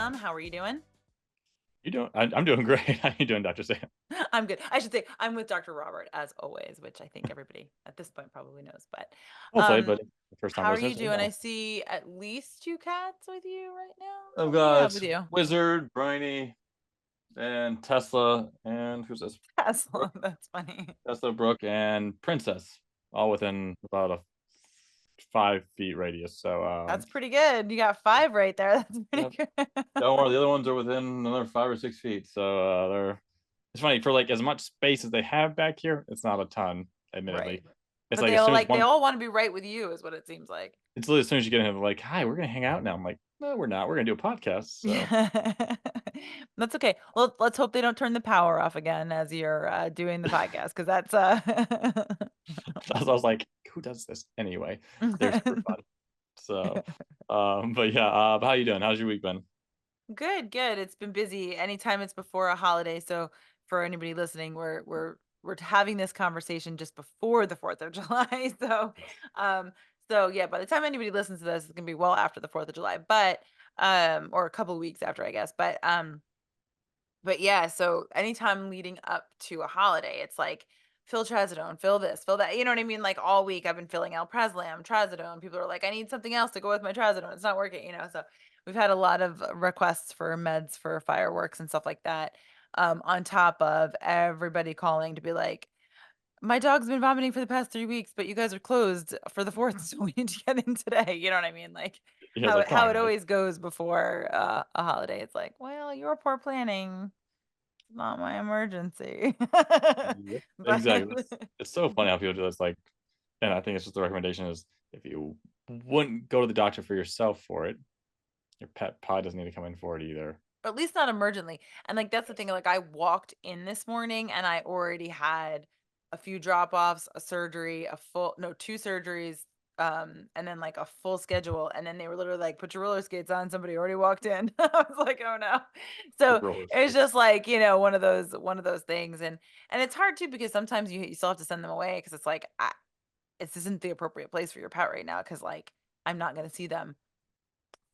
Sam. How are you doing? I'm doing great. How you doing, Dr. Sam? I'm good. I should say I'm with Dr. Robert as always, which I think everybody at this point probably knows. But Hopefully, um, but the first time how are you listeners, doing? I no. see at least two cats with you right now. I've What do you have got with you? Wizard, Briny, and Tesla, and who's this? Brooke, Tesla. That's funny. Tesla, Brooke, and Princess, all within about a 5 feet radius. So, That's pretty good. You got five right there. That's yeah, pretty good. don't worry, the other ones are within another 5 or 6 feet. So, they're it's funny for like as much space as they have back here. It's not a ton, Right. admittedly. It's But like they as all soon as they one, all want to be right with you, is what it seems like. it's literally as soon as you get in, they're like, "Hi, we're gonna hang out now." I'm like, "No, we're not. We're gonna do a podcast." So. Yeah. That's okay. Well, let's hope they don't turn the power off again as you're doing the podcast because that's I was like, who does this anyway? They're super fun. So, but yeah, how you doing? How's your week been? Good, good. It's been busy anytime it's before a holiday. So for anybody listening, we're having this conversation just before the 4th of July. So um yeah, by the time anybody listens to this, it's gonna be well after the 4th of July, but or a couple of weeks after, I guess. But yeah, so anytime leading up to a holiday, it's like fill trazodone, fill this, fill that. You know what I mean? Like all week I've been filling alprazolam, trazodone. People are like, I need something else to go with my trazodone. It's not working. So we've had a lot of requests for meds for fireworks and stuff like that. On top of everybody calling to be like, my dog's been vomiting for the past 3 weeks, but you guys are closed for the 4th, so we need to get in today. You know what I mean? Like Yeah, it's how like, it come how on, it guys. always goes before a holiday. It's like, well, your poor planning, not my emergency. Yep, But exactly. It's so funny how people do this. Like, and I think it's just the recommendation is if you wouldn't go to the doctor for yourself for it, your pet probably doesn't need to come in for it either. at least not emergently. And like that's the thing. Yes. Like I walked in this morning and I already had a few drop-offs, a surgery, a full no, two surgeries, and then like a full schedule. And then they were literally like, put your roller skates on. Somebody already walked in. I was like, oh no. The So roller it's skates. just like, one of those things. And it's hard too because sometimes you still have to send them away because it's like this isn't the appropriate place for your pet right now because like I'm not going to see them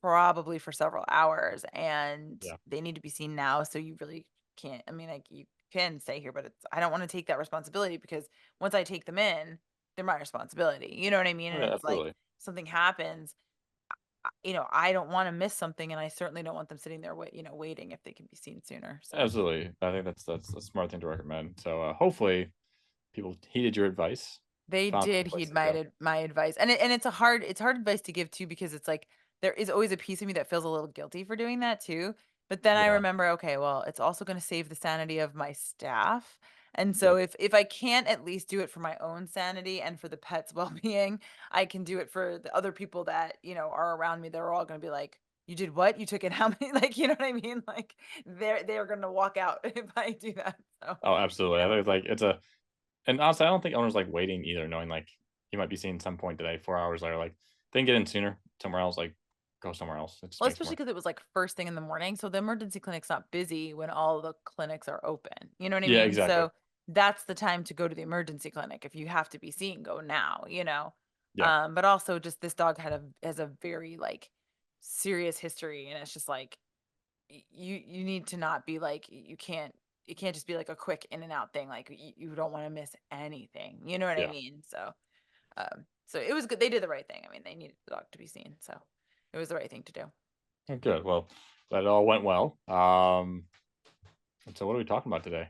probably for several hours and Yeah, they need to be seen now. So you really can't, I mean, like you can stay here, but I don't want to take that responsibility because once I take them in, they're my responsibility. You know what I mean? oh, And yeah, it's like absolutely, something happens, I don't want to miss something and I certainly don't want them sitting there waiting if they can be seen sooner. So absolutely. I think that's a smart thing to recommend. So, hopefully, people heeded your advice, they found did some place heed to go. my advice. And it's hard advice to give too because it's like there is always a piece of me that feels a little guilty for doing that too. But then I Yeah, remember, okay, well, it's also going to save the sanity of my staff. And so yep, if I can't at least do it for my own sanity and for the pet's well-being, I can do it for the other people that, are around me. They're all going to be like, "You did what? You took in how many?" Like, you know what I mean? Like they're going to walk out if I do that. So, oh, you absolutely. I know. think it's like it's a And honestly, I don't think owners like waiting either, knowing like you might be seeing some point today, 4 hours later, like they can get in sooner somewhere else, like go somewhere else. It just Well, makes especially more. because it was, like, first thing in the morning, so the emergency clinic's not busy when all the clinics are open, you know what I Yeah, mean? exactly. So, that's the time to go to the emergency clinic. If you have to be seen, go now, you know? Yeah, But also just this dog has a very, like, serious history, and it's just, like, you need to not be, like you can't it can't just be, like, a quick in and out thing, like, you don't wanna miss anything, you know what I yeah. mean? So it was good. They did the right thing. I mean, they needed the dog to be seen, so it was the right thing to do. Oh, good. Well, that all went well. And so what are we talking about today?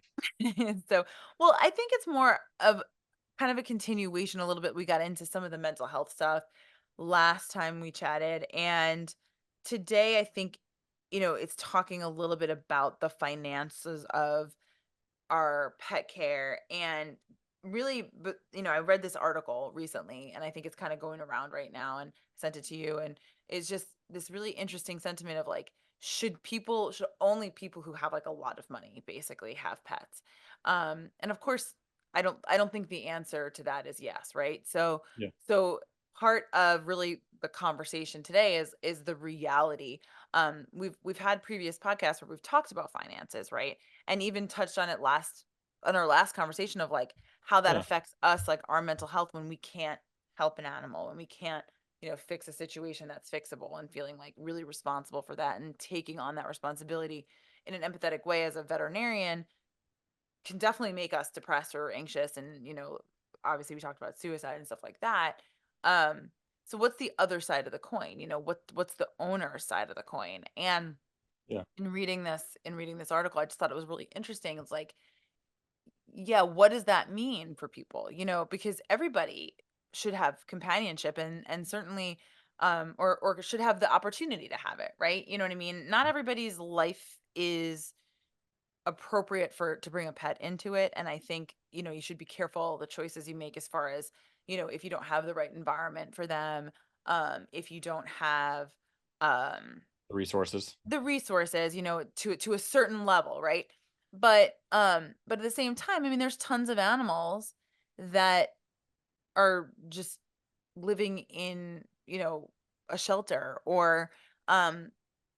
So, well, I think it's more of kind of a continuation a little bit. We got into some of the mental health stuff last time we chatted. And today, I think, it's talking a little bit about the finances of our pet care. And really, but, I read this article recently and I think it's kind of going around right now and sent it to you. And it's just this really interesting sentiment of like, should only people who have like a lot of money basically have pets? And of course, I don't think the answer to that is yes, right? Yeah, So part of really the conversation today is the reality. We've had previous podcasts where we've talked about finances, right? And even touched on it last on our last conversation of like how that yeah, affects us, like our mental health when we can't help an animal, when we can't fix a situation that's fixable and feeling like really responsible for that and taking on that responsibility in an empathetic way as a veterinarian can definitely make us depressed or anxious. And, obviously we talked about suicide and stuff like that. Um, so what's the other side of the coin? What's the owner's side of the coin? And Yeah. in reading this article, I just thought it was really interesting. It's like, yeah, what does that mean for people? Because everybody should have companionship and certainly or should have the opportunity to have it, right? You know what I mean? Not everybody's life is appropriate for to bring a pet into it, and I think, you should be careful the choices you make as far as, if you don't have the right environment for them, if you don't have um The resources. the resources, to a certain level, right? But at the same time, I mean, there's tons of animals that are just living in, a shelter or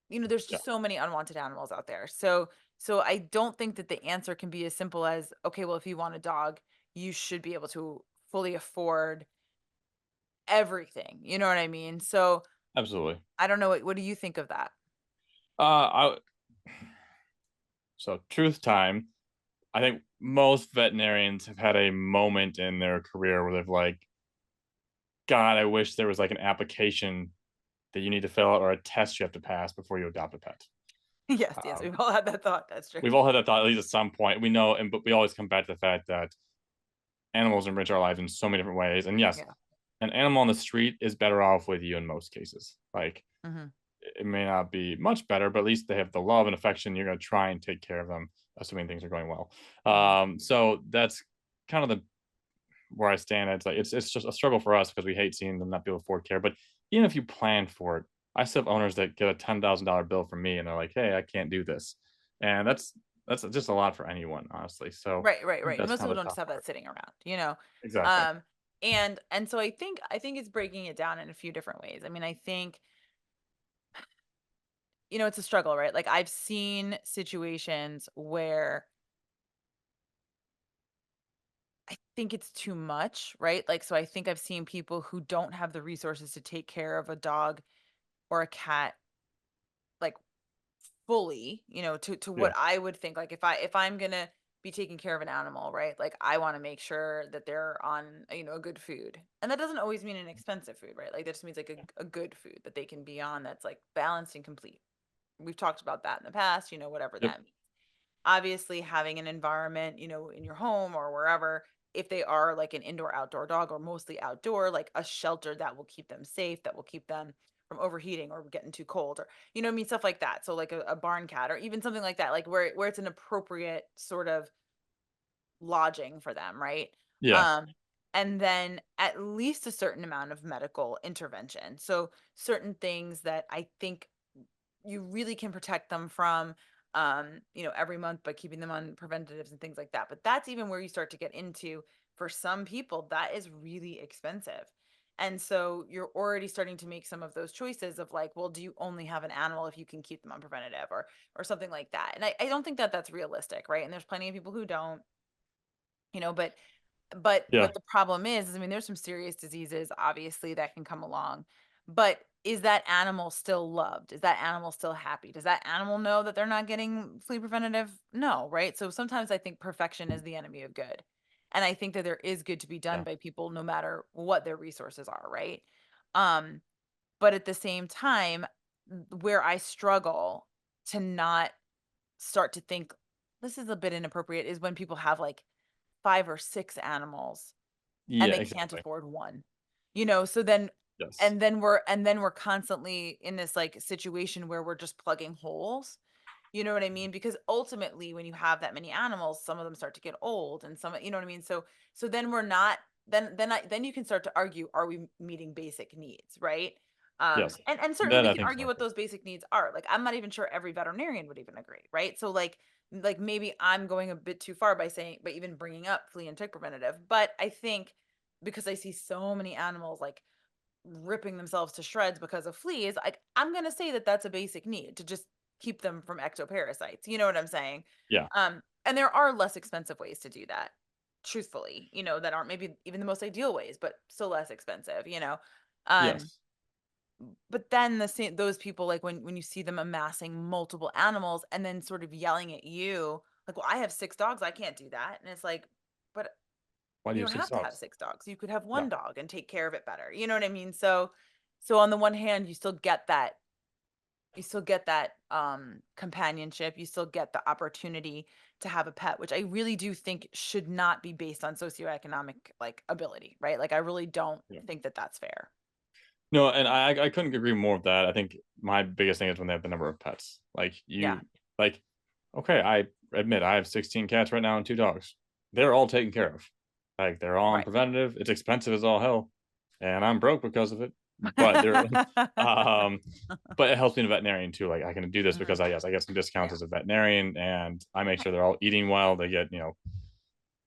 there's Yeah. just so many unwanted animals out there. So I don't think that the answer can be as simple as, okay, well, if you want a dog, you should be able to fully afford everything. You know what I mean? So Absolutely. I don't know, what do you think of that? I so truth time. I think most veterinarians have had a moment in their career where they've like, God, I wish there was like an application that you need to fill out or a test you have to pass before you adopt a pet. Yes, yes, Um, we've all had that thought. That's true. we've all had that thought at least at some point. We know, and but we always come back to the fact that animals enrich our lives in so many different ways. And yes, Yeah. an animal on the street is better off with you in most cases. Like Hmm. it may not be much better, but at least they have the love and affection. You're going to try and take care of them, assuming things are going well. Hmm. So that's kind of the where I stand. It's like it's just a struggle for us because we hate seeing them not be able to afford care. But even if you plan for it, I still have owners that get a $10,000 bill from me, and they're like, "Hey, I can't do this," and that's just a lot for anyone, honestly. So Right, right, I think right. And that's most kind people of the don't just tough have that part. sitting around. Exactly. Um, and so I think it's breaking it down in a few different ways. I mean, I think, it's a struggle, right? Like I've seen situations where I think it's too much, right? Like, so I think I've seen people who don't have the resources to take care of a dog or a cat, like, fully, to Yeah. what I would think. Like, if I'm gonna be taking care of an animal, right? Like, I want to make sure that they're on, a good food, and that doesn't always mean an expensive food, right? Like, that just means like a good food that they can be on that's like balanced and complete. We've talked about that in the past, whatever Yep. that means. Obviously, having an environment, in your home or wherever, if they are like an indoor outdoor dog or mostly outdoor, like a shelter that will keep them safe, that will keep them from overheating or getting too cold, or what I mean, stuff like that. So like a barn cat or even something like that, like where it's an appropriate sort of lodging for them, right? Yeah. Um, and then at least a certain amount of medical intervention. So certain things that I think you really can protect them from, every month by keeping them on preventatives and things like that. But that's even where you start to get into, for some people, that is really expensive. And so you're already starting to make some of those choices of like, well, do you only have an animal if you can keep them on preventative or something like that? And I don't think that that's realistic, right? And there's plenty of people who don't, but Yeah. but the problem is, I mean, there's some serious diseases obviously that can come along, but is that animal still loved? Is that animal still happy? Does that animal know that they're not getting flea preventative? No, right? So sometimes I think perfection is the enemy of good. And I think that there is good to be done Yeah. by people no matter what their resources are, right? Um, but at the same time, where I struggle to not start to think this is a bit inappropriate is when people have like 5 or 6 animals and Yeah. they can't Exactly. afford one. So then Yes. and then we're constantly in this, like, situation where we're just plugging holes, you know what I mean? Because ultimately, when you have that many animals, some of them start to get old and some, you know what I mean? So then we're not then you can start to argue, are we meeting basic needs, right? Yes. And certainly That we I can think argue so what too. those basic needs are. Like, I'm not even sure every veterinarian would even agree, right? So, like maybe I'm going a bit too far by even bringing up flea and tick preventative, but I think because I see so many animals, like, ripping themselves to shreds because of fleas, like, I'm gonna say that that's a basic need to just keep them from ectoparasites. You know what I'm saying? Yeah. And there are less expensive ways to do that, truthfully, that aren't maybe even the most ideal ways, but still less expensive. Um, Yes. but then the same those people, like, when you see them amassing multiple animals and then sort of yelling at you, like, "Well, I have 6 dogs, I can't do that." And it's like, "But Why do you you have don't 6 have to have dogs? 6 dogs. You could have No. 1 dog and take care of it better." You know what I mean? So on the one hand, you still get that companionship, you still get the opportunity to have a pet, which I really do think should not be based on socioeconomic, like, ability, right? Like, I really don't Yeah. think that that's fair. No, and I couldn't agree more with that. I think my biggest thing is when they have the number of pets. Yeah, Like, okay, I admit I have 16 cats right now and 2 dogs. They're all taken care of. Like, they're all on right. preventative. It's expensive as all hell, and I'm broke because of it. But they're um, but it helps me in a veterinarian too. Like, I can do this because Mhm. I get some discounts Yeah, as a veterinarian, and I make right, sure they're all eating well. They get,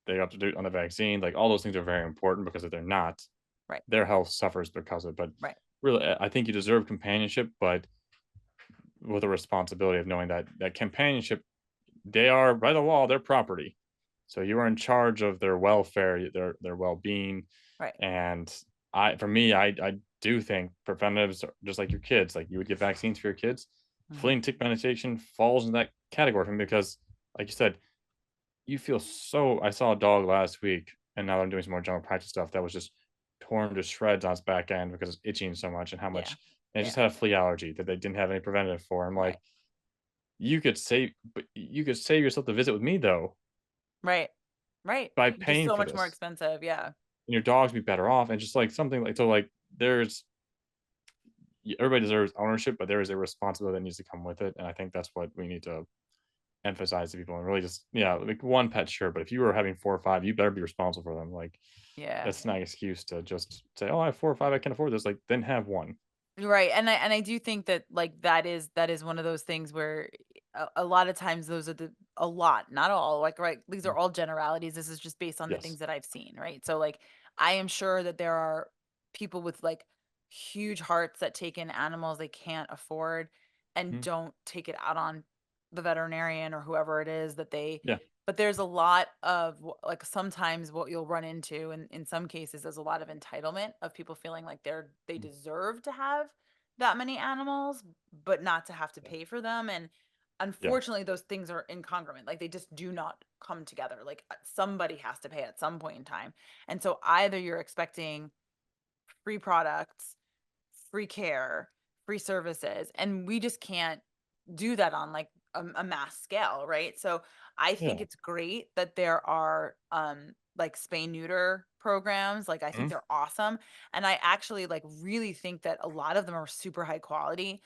they up to date on the vaccine. Like, all those things are very important because if they're not, right, their health suffers because of it. But right. really, I think you deserve companionship, but with a responsibility of knowing that companionship, they are by the law, their property. So you are in charge of their welfare, their well being, Right. and for me, I do think preventatives are just like your kids. Like you would get vaccines for your kids. Flea Mhm. and tick medication falls in that category for me because, like you said, you feel so. I saw a dog last week, and now I'm doing some more general practice stuff that was just torn to shreds on its back end because it's itching so much and how Yeah. much. And it just Yeah. had a flea allergy that they didn't have any preventative for. I'm Right. like, you could save yourself the visit with me though Right. Right. by It'd be just paying so for much more this, expensive, yeah. and your dogs be better off, and just like something like so. Like there's everybody deserves ownership, but there is a responsibility that needs to come with it, and I think that's what we need to emphasize to people and really just like one pet, sure, but if you were having 4 or 5, you better be responsible for them. Like Yeah. that's not an excuse to just say, "Oh, I have 4 or 5, I can afford this." Like, then have one. Right, and I do think that, like, that is one of those things where a lot of times those are a lot, not all, like, right, these Mm, are all generalities, this is just based on the things yes. that I've seen, right? So, like, I am sure that there are people with, like, huge hearts that take in animals they can't afford and Mhm. don't take it out on the veterinarian or whoever it is Yeah. but there's a lot of like, sometimes what you'll run into in some cases, there's a lot of entitlement of people feeling like they Mm, deserve to have that many animals, but not to have to yeah. pay for them, and Yeah. unfortunately, those things are incongruent, like, they just do not come together, like, somebody has to pay at some point in time, and so either you're expecting free products, free care, free services, and we just can't do that on, like, a mass scale, right? So, I think Yeah. it's great that there are, like, spay neuter programs, like, I think Mhm. they're awesome, and I actually, like, really think that a lot of them are super high quality,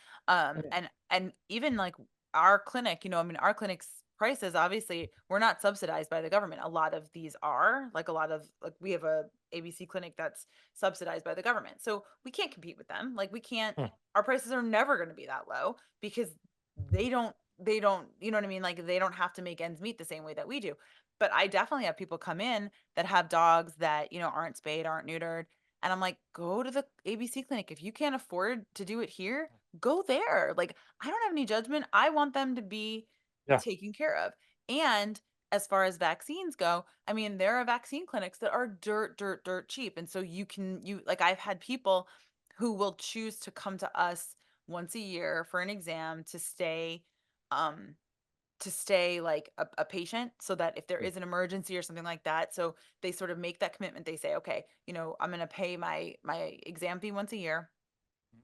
Oh, yeah. and even, like, our clinic, I mean, our clinic's prices, obviously, we're not subsidized by the government, a lot of these are, like, a lot of like, we have a ABC clinic that's subsidized by the government. So we can't compete with them. Like we can't Huh. our prices are never going to be that low because they don't, you know what I mean? Like they don't have to make ends meet the same way that we do. But I definitely have people come in that have dogs that, aren't spayed, aren't neutered. And I'm like, go to the ABC clinic. If you can't afford to do it here, go there. Like, I don't have any judgment. I want them to be Yeah. taken care of. And as far as vaccines go, I mean, there are vaccine clinics that are dirt, dirt, dirt cheap. And so like, I've had people who will choose to come to us once a year for an exam um, to stay like a patient so that if there Yeah. is an emergency or something like that. So they sort of make that commitment. They say, okay, I'm going to pay my exam fee once a year.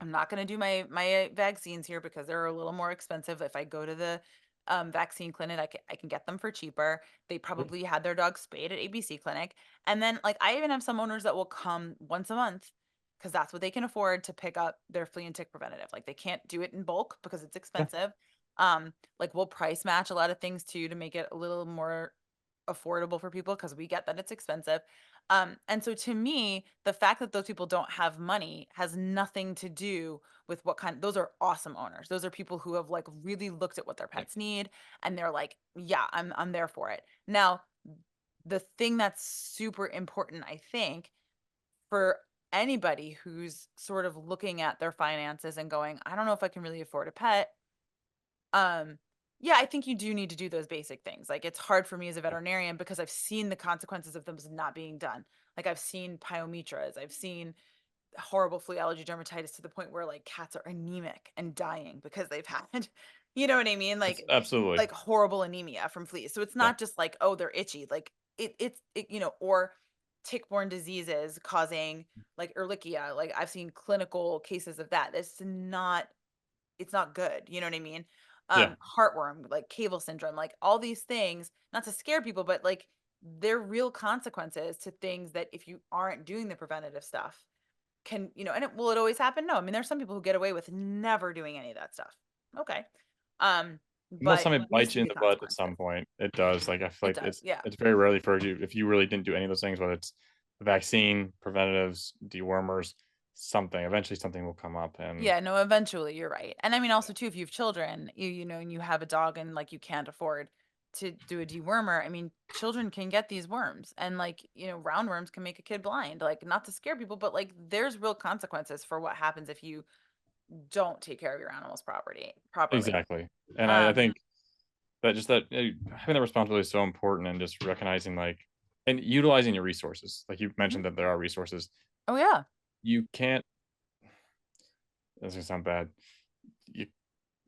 I'm not gonna do my vaccines here because they're a little more expensive. If I go to the vaccine clinic, I can get them for cheaper. They Yep. probably had their dog spayed at ABC clinic, and then like I even have some owners that will come once a month because that's what they can afford to pick up their flea and tick preventative. Like they can't do it in bulk because it's Yeah. expensive. Like we'll price match a lot of things too to make it a little more affordable for people because we get that it's expensive. And so to me, the fact that those people don't have money has nothing to do with those are awesome owners. Those are people who have like really looked at what their Yeah. pets need and they're like, yeah, I'm there for it. Now, the thing that's super important, I think, for anybody who's sort of looking at their finances and going, I don't know if I can really afford a pet. Um, yeah, I think you do need to do those basic things. Like it's hard for me as a Yeah. veterinarian because I've seen the consequences of them not being done. Like I've seen pyometras, I've seen horrible flea allergy dermatitis to the point where like cats are anemic and dying because they've had, you know what I mean? It's absolutely. Like horrible anemia from fleas. So it's Yeah. not just like, oh, they're itchy. Like or tick-borne diseases causing like ehrlichia. Like I've seen clinical cases of that. It's not good, you know what I mean? Yeah. Heartworm, like cable syndrome, like all these things, not to scare people, but like they're real consequences to things that if you aren't doing the preventative stuff can, and will it always happen? No. I mean, there's some people who get away with never doing any of that stuff. Okay. Unless But something there needs bites to you in be the butt at consequences. some point, it does. Like, I feel It like does. Yeah. it's very rarely for you if you really didn't do any of those things, whether it's a vaccine, preventatives, dewormers, something. Eventually, something will come up, and Yeah, no, eventually you're right. And I mean also too, if you have children, and you have a dog and like you can't afford to do a dewormer, I mean, children can get these worms and like, roundworms can make a kid blind. Like not to scare people, but like there's real consequences for what happens if you don't take care of your animal's property properly. exactly. And I Um, think that just that having that responsibility is so important, and just recognizing like and utilizing your resources. Like you mhm. mentioned that there are resources. Oh yeah, You can't. This gonna sound bad. You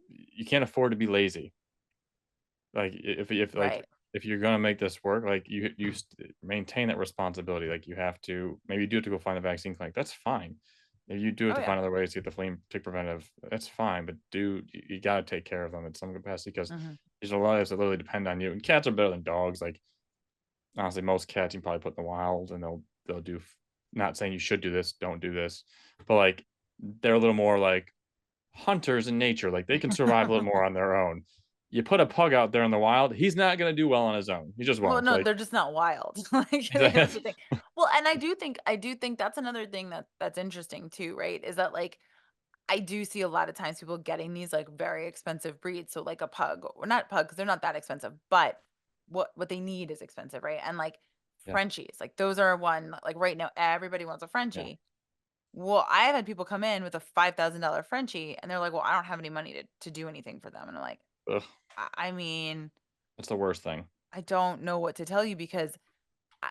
you can't afford to be lazy. Like, right. if you're gonna make this work, like, maintain that responsibility, like, you have to maybe do it to go find a vaccine clinic, that's fine. If you do it Oh to yeah. find other ways to get the flea and tick preventive, that's fine, but you gotta take care of them in some capacity because Mhm. there's a lot of lives that literally depend on you, and cats are better than dogs, like, honestly, most cats you can probably put in the wild, and they'll do f not saying you should do this, don't do this, but, like, they're a little more, like, hunters in nature, like, they can survive a little more on their own. You put a pug out there in the wild, he's not gonna do well on his own. He just Well, won't, no, like they're just not wild. Like, that's the thing. Well, and I do think that's another thing that's interesting too, right? Is that like I do see a lot of times people getting these like very expensive breeds. So like a pug, or not pug, because they're not that expensive, but what they need is expensive, right? And like Yeah, Frenchies, like those are one like right now everybody wants a yeah. Frenchie. Well, I have had people come in with a $5,000 Frenchie and they're like, well, I don't have any money to do anything for them. And I'm like, Ugh, I mean, that's the worst thing. I don't know what to tell you because I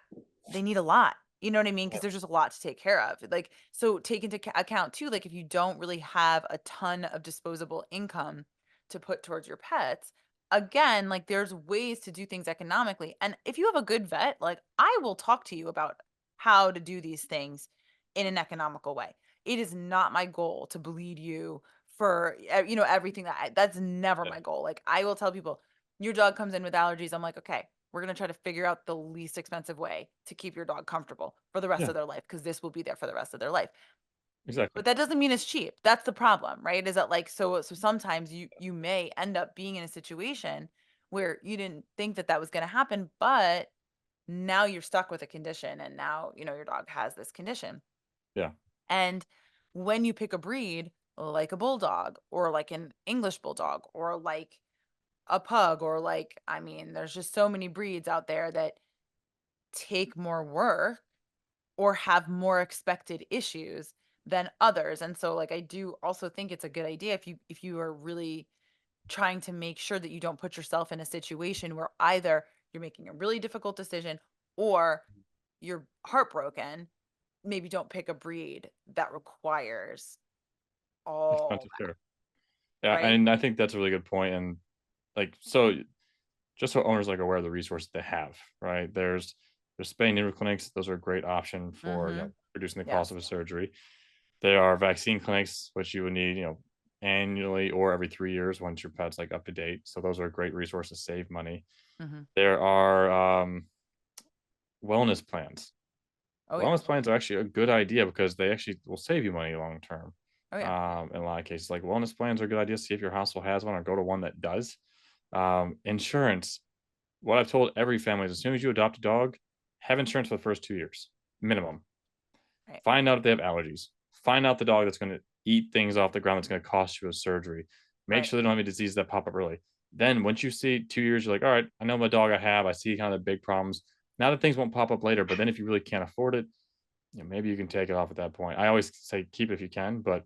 they need a lot. You know what I mean? Yeah, Because there's just a lot to take care of. Like, so take into account too, like if you don't really have a ton of disposable income to put towards your pets, again, like there's ways to do things economically. And if you have a good vet, like I will talk to you about how to do these things in an economical way. It is not my goal to bleed you for everything that's never yeah, my goal. Like I will tell people, your dog comes in with allergies. I'm like, okay, we're going to try to figure out the least expensive way to keep your dog comfortable for the rest yeah, of their life because this will be there for the rest of their life. exactly. But that doesn't mean it's cheap. That's the problem, right? Is that like so sometimes you may end up being in a situation where you didn't think that was going to happen, but now you're stuck with a condition and now, your dog has this condition. Yeah, And when you pick a breed like a bulldog or like an English bulldog or like a pug or like I mean, there's just so many breeds out there that take more work or have more expected issues than others. And so like I do also think it's a good idea if you are really trying to make sure that you don't put yourself in a situation where either you're making a really difficult decision or you're heartbroken, maybe don't pick a breed that requires all expensive that, care. Yeah, right? and I think that's a really good point, and, like, so just so owners, like, aware of the resources they have, right? There's spay and neuter clinics, those are a great option for, Mhm. reducing the cost Yes. of a surgery. There are vaccine clinics, which you would need, annually or every 3 years once your pet's, like, up to date, so those are a great resource to save money. Mhm. There are, wellness plans. Oh yeah. Wellness plans are actually a good idea because they actually will save you money long term. Oh yeah. In a lot of cases, like wellness plans are a good idea. See if your household has one or go to one that does. Insurance. What I've told every family is as soon as you adopt a dog, have insurance for the first 2 years minimum. Right. Find out if they have allergies. Find out the dog that's going to eat things off the ground that's going to cost you a surgery. Make Right. sure they don't have any diseases that pop up early. Then once you see 2 years, you're like, all right, I know my dog I have. I see kind of the big problems. Now that things won't pop up later, but then if you really can't afford it, maybe you can take it off at that point. I always say keep it if you can, but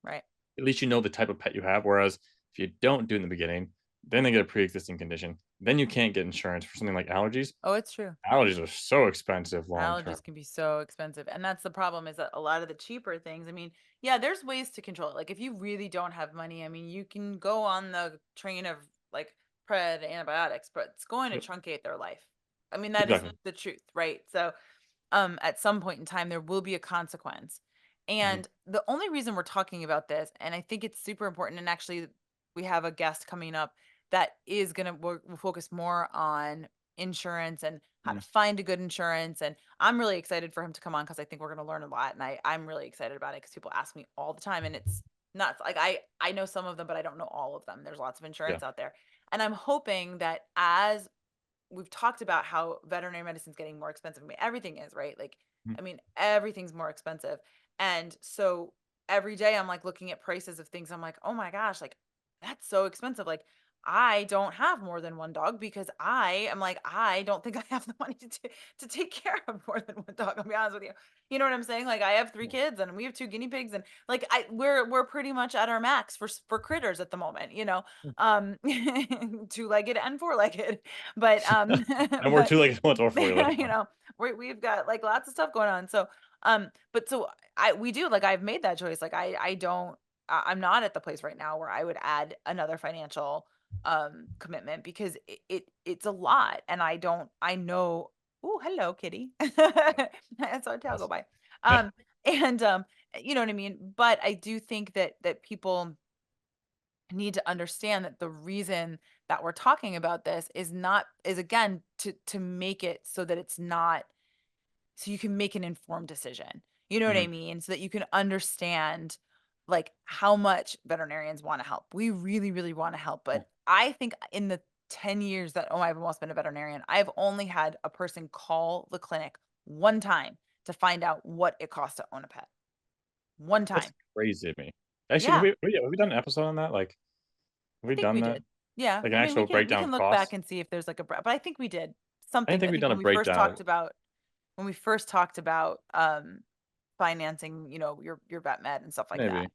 Right. at least you know the type of pet you have. Whereas if you don't do it in the beginning, then they get a pre-existing condition, then you can't get insurance for something like allergies. Oh, it's true. Allergies are so expensive long term. Allergies can be so expensive, and that's the problem is that a lot of the cheaper things, I mean, yeah, there's ways to control it. Like if you really don't have money, I mean, you can go on the train of like pred antibiotics, but it's going to Yep, truncate their life. I mean, that is exactly. the truth, right? So, at some point in time there will be a consequence. Mhm, And the only reason we're talking about this, and I think it's super important, and actually we have a guest coming up that is going to will focus more on insurance and how to mhm, find a good insurance. And I'm really excited for him to come on because I think we're going to learn a lot. And I'm really excited about it because people ask me all the time, and it's nuts. Like I know some of them, but I don't know all of them. There's lots of yeah, insurance out there, and I'm hoping that as we've talked about how veterinary medicine's getting more expensive. I mean, everything is, right? Like, mhm, I mean, everything's more expensive. And so every day I'm like looking at prices of things. I'm like, oh my gosh, like that's so expensive. Like, I don't have more than one dog because I am like, I don't think I have the money to take care of more than one dog. I'll be honest with you. You know what I'm saying? Like I have three yeah, kids and we have two guinea pigs and like we're pretty much at our max for critters at the moment, you know. mm. Two-legged and four-legged. But, And we're but 2 legged ones or 4 legged you ones. know, we've got like lots of stuff going on. So, but so I we do like I've made that choice. Like I don't I'm not at the place right now where I would add another financial commitment because it's a lot and I know. Oh, hello, kitty. I saw a tail go Awesome. by. Um and you know what I mean? But I do think that people need to understand that the reason that we're talking about this is not is again to make it so that it's not so you can make an informed decision. You know what I Mhm, mean? So that you can understand like how much veterinarians want to help. We really, really want to help. yeah, But I think in the 10 years that I've almost been a veterinarian, I've only had a person call the clinic one time to find out what it costs to own a pet. One that's time. crazy to me. Actually, Yeah. have we done an episode on that? Like, have I we think done we that? did. Yeah, Like, an I mean, actual we breakdown can of look back costs? and see if there's like a but I think we did I didn't something. think I we've think done a when we first breakdown of talked about financing, you know, your vet med and stuff like maybe. that,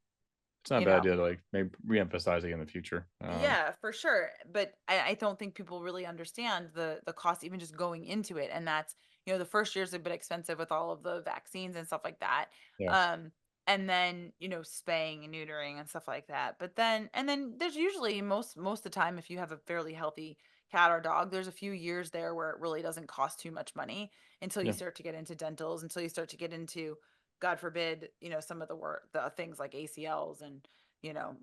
It's not a you bad know. idea to, like, maybe reemphasize it in the future. Yeah, for sure. But I don't think people really understand the cost even just going into it. And that's, you know, the first year's a bit expensive with all of the vaccines and stuff like that. Yeah, Um, and then, you know, spaying and neutering and stuff like that. But then and then there's usually most of the time if you have a fairly healthy cat or dog, there's a few years there where it really doesn't cost too much money until you yeah, start to get into dentals, until you start to get into, God forbid, you know, some of the things like ACLs and, you know,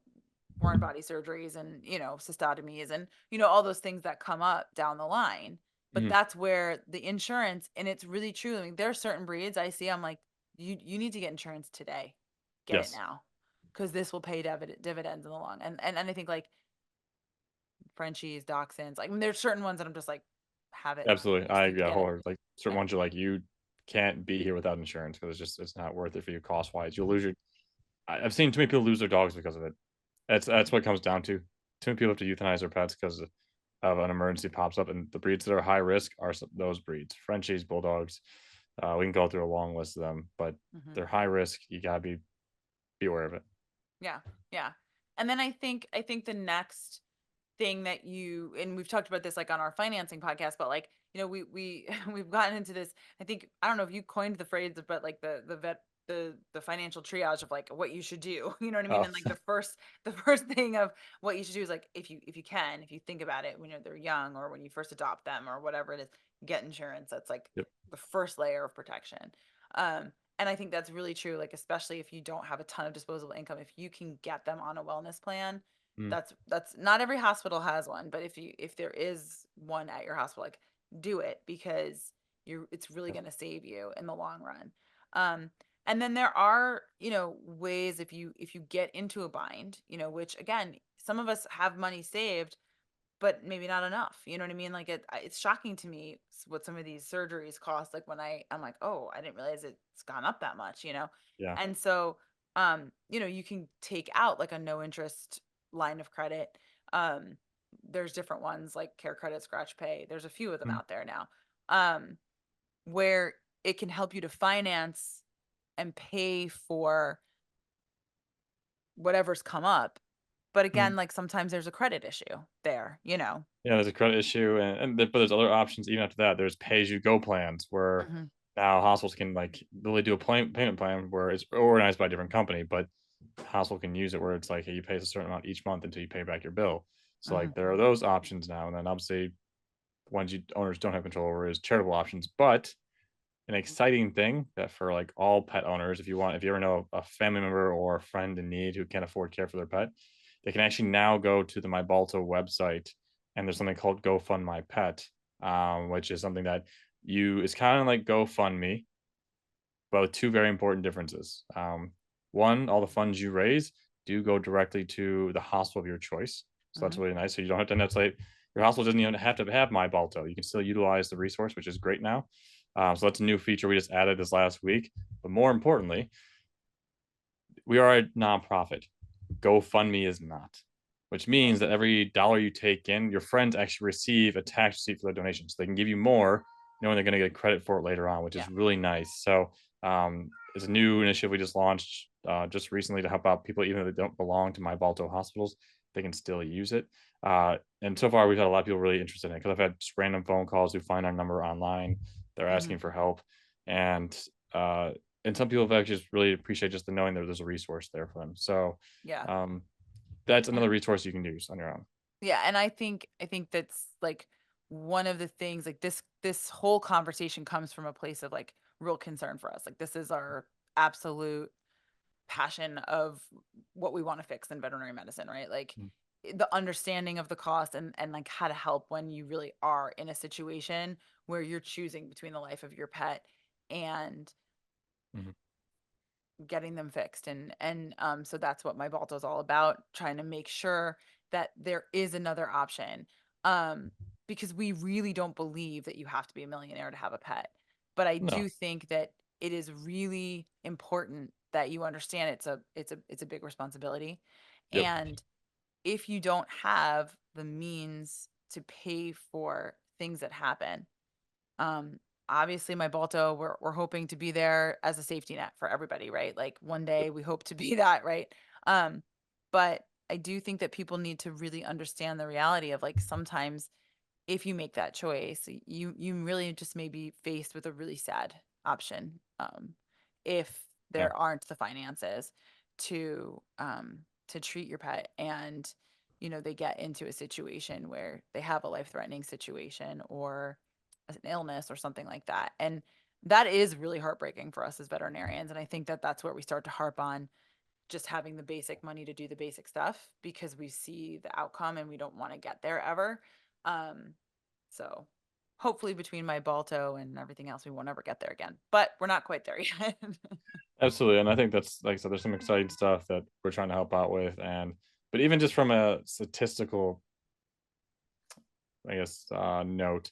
foreign body surgeries and, you know, cystotomies and, you know, all those things that come up down the line. But mhm, that's where the insurance, and it's really true. I mean, there are certain breeds I see, I'm like, you need to get insurance today. Get it yes, now. Because this will pay dividends in the long. And I think like Frenchies, Dachshunds, like I mean, there's certain ones that I'm just like, have it. absolutely. Just I need to yeah, get it. wholeheartedly. Like, certain Yeah. ones you're like, you can't be here without insurance because it's not worth it for you cost-wise. You'll lose your I've seen too many people lose their dogs because of it. That's what it comes down to. Too many people have to euthanize their pets because of an emergency pops up, and the breeds that are high risk are those breeds: Frenchies, bulldogs. We can go through a long list of them, but Hmm. they're high risk. You gotta be aware of it. Yeah. Yeah. And then I think the next thing that you and we've talked about this like on our financing podcast, but like, you know, we we've gotten into this. I think I don't know if you coined the phrase, but like the financial triage of like what you should do. You know what I mean? Oh, And like the first thing of what you should do is like if you think about it when they're young or when you first adopt them or whatever it is, get insurance. That's like yep. the first layer of protection. And I think that's really true, like especially if you don't have a ton of disposable income, if you can get them on a wellness plan, Mm, that's not every hospital has one, but if there is one at your hospital, like do it because you're it's really yeah. going to save you in the long run. Um, and then there are, you know, ways if you get into a bind, you know, which again, some of us have money saved, but maybe not enough. You know what I mean? Like it's shocking to me what some of these surgeries cost. Like when I'm like, oh, I didn't realize it's gone up that much, you know? Yeah. And so, you know, you can take out like a no interest line of credit. Um, there's different ones like Care Credit, Scratch Pay. There's a few of them Mm, out there now, um, where it can help you to finance and pay for whatever's come up but Mhm. again, like, sometimes there's a credit issue there, you know? Yeah, there's a credit issue, but there's other options even after that. There's pay-as-you-go plans where Mhm, now hospitals can, like, really do a payment plan where it's organized by a different company, but the hospital can use it where it's like, hey, you pay us a certain amount each month until you pay back your bill. So, like, mhm, there are those options now, and then obviously the ones you owners don't have control over is charitable options. But an exciting thing that for like all pet owners, if you ever know a family member or a friend in need who can't afford care for their pet, they can actually now go to the My Balto website, and there's something called GoFund My Pet, which is something that you it's kind of like GoFundMe, but with two very important differences. One, all the funds you raise do go directly to the hospital of your choice. So that's mhm. really nice. So you don't have to necessarily, your hospital doesn't even have to have My Balto. You can still utilize the resource, which is great now. So that's a new feature we just added this last week. But more importantly, we are a nonprofit. GoFundMe is not, which Right. means that every dollar you take in, your friends actually receive a tax receipt for their donation. So they can give you more, knowing they're going to get credit for it later on, which is Yeah. really nice. So it's a new initiative we just launched just recently to help out people, even if they don't belong to my Balto hospitals, they can still use it. And so far, we've had a lot of people really interested in it because I've had just random phone calls who find our number online. They're Mhm. asking for help. And uh, and some people have actually just really appreciate just the knowing that there's a resource there for them. So Yeah. um, that's And another resource you can use on your own. yeah, and I think that's, like, one of the things, like, this whole conversation comes from a place of, like, real concern for us. Like, this is our absolute passion of what we wanna fix in veterinary medicine, right? Like, Mm, the understanding of the cost and, like, how to help when you really are in a situation where you're choosing between the life of your pet and mhm. getting them fixed. And so that's what my Balto is all about, trying to make sure that there is another option. Um, because we really don't believe that you have to be a millionaire to have a pet. But I No. do think that it is really important that you understand it's a big responsibility. Yep. And if you don't have the means to pay for things that happen, um, obviously my Balto, we're hoping to be there as a safety net for everybody, right? Like one Yep. day we hope to be that, right? Um, but I do think that people need to really understand the reality of, like, sometimes if you make that choice, you really just may be faced with a really sad option, if Yeah. there aren't the finances to treat your pet, and they get into a situation where they have a life-threatening situation or an illness or something like that. And that is really heartbreaking for us as veterinarians, and I think that that's where we start to harp on just having the basic money to do the basic stuff because we see the outcome and we don't want to get there ever. Um, so hopefully between my Balto and everything else, we won't ever get there again. But we're not quite there yet. Absolutely. And I think that's like I said, there's some exciting stuff that we're trying to help out with. And but even just from a statistical, I guess, note,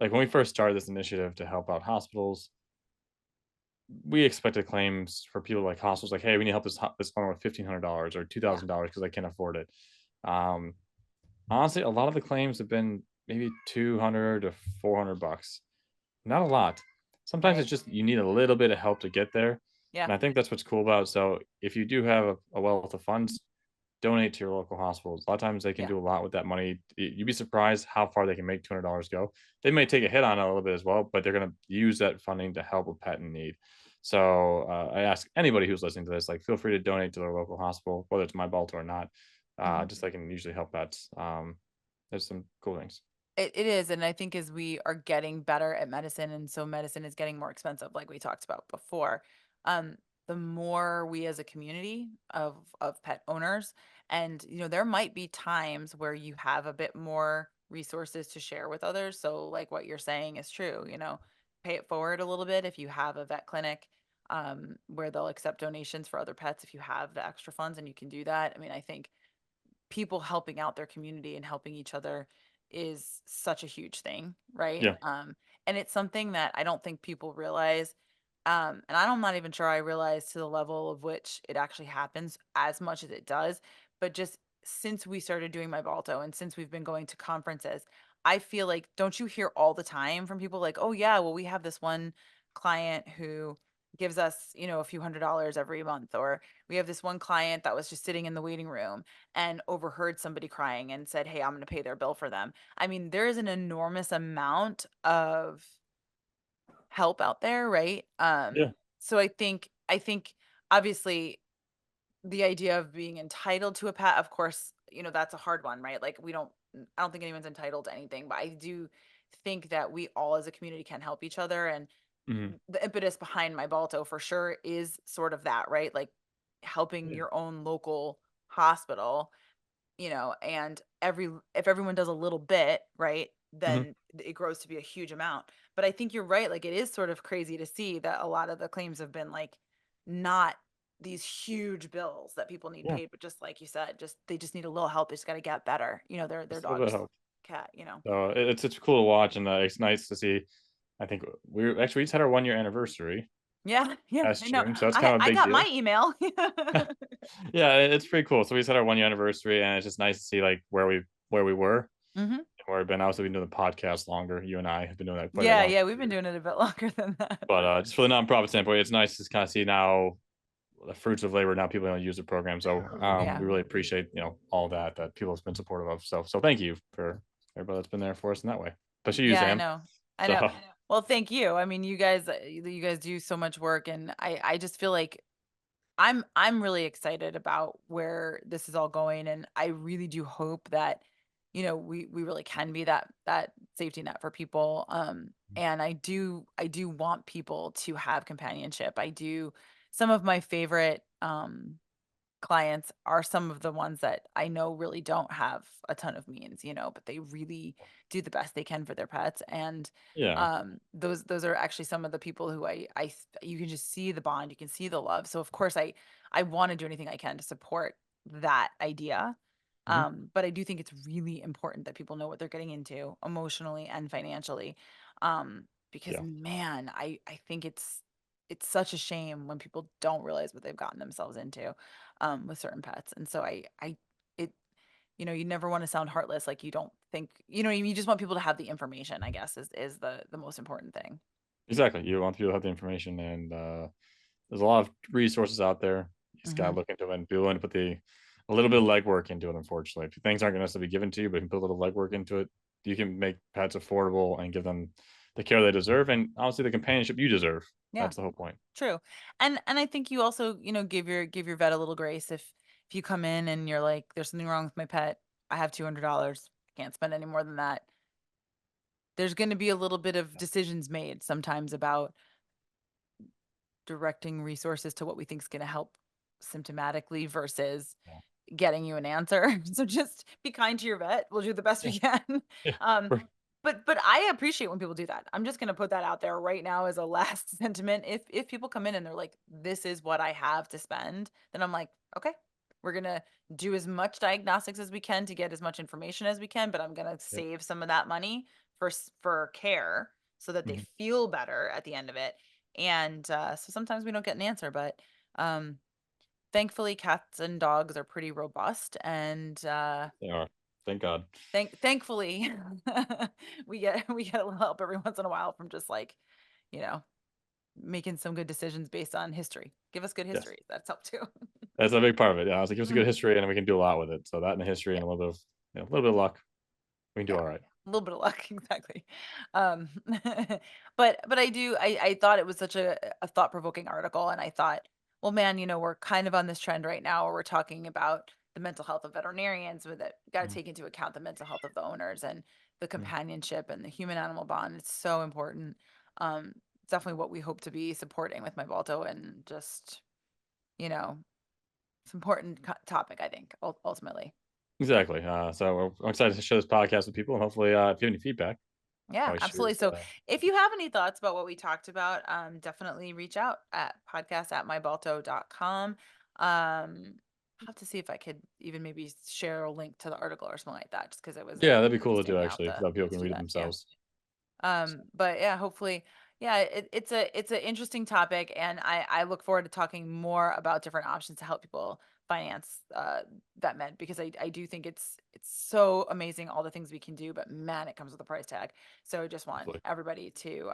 like when we first started this initiative to help out hospitals, we expected claims for people like hospitals, like, hey, we need help this owner with $1,500 or Yeah, $2,000 because I can't afford it. Um, Honestly, a lot of the claims have been maybe 200 to $400. Not a lot. Sometimes right. it's just you need a little bit of help to get there, Yeah, and I think that's what's cool about it. So, if you do have a wealth of funds, donate to your local hospitals. A lot of times they can yeah. do a lot with that money. You'd be surprised how far they can make $200 go. They may take a hit on it a little bit as well, but they're gonna use that funding to help a pet in need. So, I ask anybody who's listening to this, like, feel free to donate to their local hospital, whether it's my Balto or not. Mhm. Just so they can usually help pets. There's some cool things. It is, and I think as we are getting better at medicine, and so medicine is getting more expensive, like we talked about before, um, the more we as a community of pet owners, and there might be times where you have a bit more resources to share with others. So, like what you're saying is true. Pay it forward a little bit if you have a vet clinic, where they'll accept donations for other pets if you have the extra funds and you can do that. I mean, I think people helping out their community and helping each other is such a huge thing, right? Yeah, And it's something that I don't think people realize. And I'm not even sure I realize to the level of which it actually happens as much as it does. But just since we started doing my Balto and since we've been going to conferences, I feel like, don't you hear all the time from people like, oh, yeah, well, we have this one client who gives us, a few $100s every month. Or we have this one client that was just sitting in the waiting room and overheard somebody crying and said, "Hey, I'm going to pay their bill for them." I mean, there is an enormous amount of help out there, right? Yeah. So I think obviously the idea of being entitled to a pet, of course, that's a hard one, right? Like I don't think anyone's entitled to anything, but I do think that we all as a community can help each other. And Mhm. the impetus behind my Balto for sure is sort of that, right? Like helping Yeah. your own local hospital, and if everyone does a little bit, right, Mhm. then it grows to be a huge amount. But I think you're right. Like it is sort of crazy to see that a lot of the claims have been like not these huge bills that people need Yeah. paid, but just like you said, just they just need a little help. They just got to get better. Their Just a little bit dog's of help. cat. So it's cool to watch, and it's nice to see. I think we just had our 1 year anniversary Yeah, yeah, last I know. June, so that's I kind of a I big got my deal. email. Yeah, it's pretty cool. So we just had our 1 year anniversary, and it's just nice to see like where we were Hmm. and where we've been. Obviously, we've been doing the podcast longer. You and I have been doing that quite a Yeah, long yeah, we've been years. doing it a bit longer than that But for just for sure. the nonprofit standpoint, it's nice to kind of see now the fruits of labor. Now people don't use the program, so Yeah. we really appreciate all that people have been supportive of. So thank you for everybody that's been there for us in that way, especially you, Yeah, I Sam. know. I So know. Well, thank you. I mean, you guys do so much work, and I just feel like I'm really excited about where this is all going, and I really do hope that we really can be that safety net for people. And I do want people to have companionship. I do. Some of my favorite clients are some of the ones that I know really don't have a ton of means, but they really do the best they can for their pets. And yeah. those are actually some of the people who you can just see the bond, you can see the love. So of course I want to do anything I can to support that idea. Mhm. But I do think it's really important that people know what they're getting into emotionally and financially. Because Yeah. man, I think it's such a shame when people don't realize what they've gotten themselves into with certain pets. And so it, you never want to sound heartless. Like you don't think, you just want people to have the information, I guess is the most important thing. Exactly. You want people to have the information, and there's a lot of resources out there. You just gotta Hmm. look into it and be willing to put the a little bit of legwork into it. Unfortunately, if things aren't going to necessarily be given to you, but you can put a little legwork into it, you can make pets affordable and give them the care they deserve, and honestly, the companionship you deserve. Yeah, That's the whole point. true. And I think you also, give your vet a little grace if you come in and you're like, there's something wrong with my pet. I have $200. I can't spend any more than that. There's going to be a little bit of decisions made sometimes about directing resources to what we think is going to help symptomatically versus Yeah. getting you an answer. So just be kind to your vet. We'll do the best Yeah. we can. Yeah. Um, We're- but I appreciate when people do that. I'm just gonna put that out there right now as a last sentiment. If people come in and they're like, "This is what I have to spend," then I'm like, "Okay, we're gonna do as much diagnostics as we can to get as much information as we can, but I'm gonna Yep. save some of that money for care so that they Mhm. feel better at the end of it." And so sometimes we don't get an answer, but um, thankfully, cats and dogs are pretty robust, and They are. Thank God. thankfully, we get a little help every once in a while from just like, you know, making some good decisions based on history. Give us good Yes. history. That's helped too. That's a big part of it. Yeah, I was like, give us a good Mhm. history, and then we can do a lot with it. So that and the history Yeah, and a little bit of luck, we can do yeah, all right. a little bit of luck, exactly. Um, but I thought it was such a thought provoking article, and I thought, well, man, we're kind of on this trend right now where we're talking about the mental health of veterinarians, with it got to Mhm. take into account the mental health of the owners and the Mhm. companionship and the human animal bond. It's so important. It's definitely what we hope to be supporting with my Balto, and just you know, it's an important topic, I think, ultimately. Exactly. So I'm excited to share this podcast with people, and hopefully, if you have any feedback, Yeah, always absolutely. shoot. So if you have any thoughts about what we talked about, definitely reach out at podcast@mybalto.com. I'll have to see if I could even maybe share a link to the article or something like that, just because it was Yeah, that'd be cool to do interesting. I'll have actually, to, so that people to can do read it that. Yeah. themselves. So, But yeah, hopefully, yeah, it's an interesting topic, and I look forward to talking more about different options to help people finance vet med, because I do think it's so amazing all the things we can do, but man, it comes with a price tag. So I just want absolutely. everybody to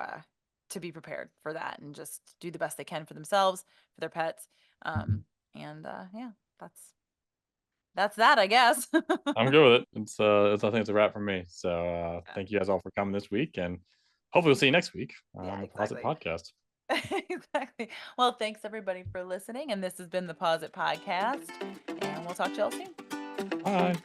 to be prepared for that and just do the best they can for themselves, for their pets. And yeah, that's that, I guess. I'm good with it. I think it's a wrap for me. So, Yeah, thank you guys all for coming this week, and hopefully we'll see you next week yeah, on the Pawsit exactly. Podcast. Exactly. Well, thanks everybody for listening. And this has been the Pause It Podcast. And we'll talk to y'all soon. Bye.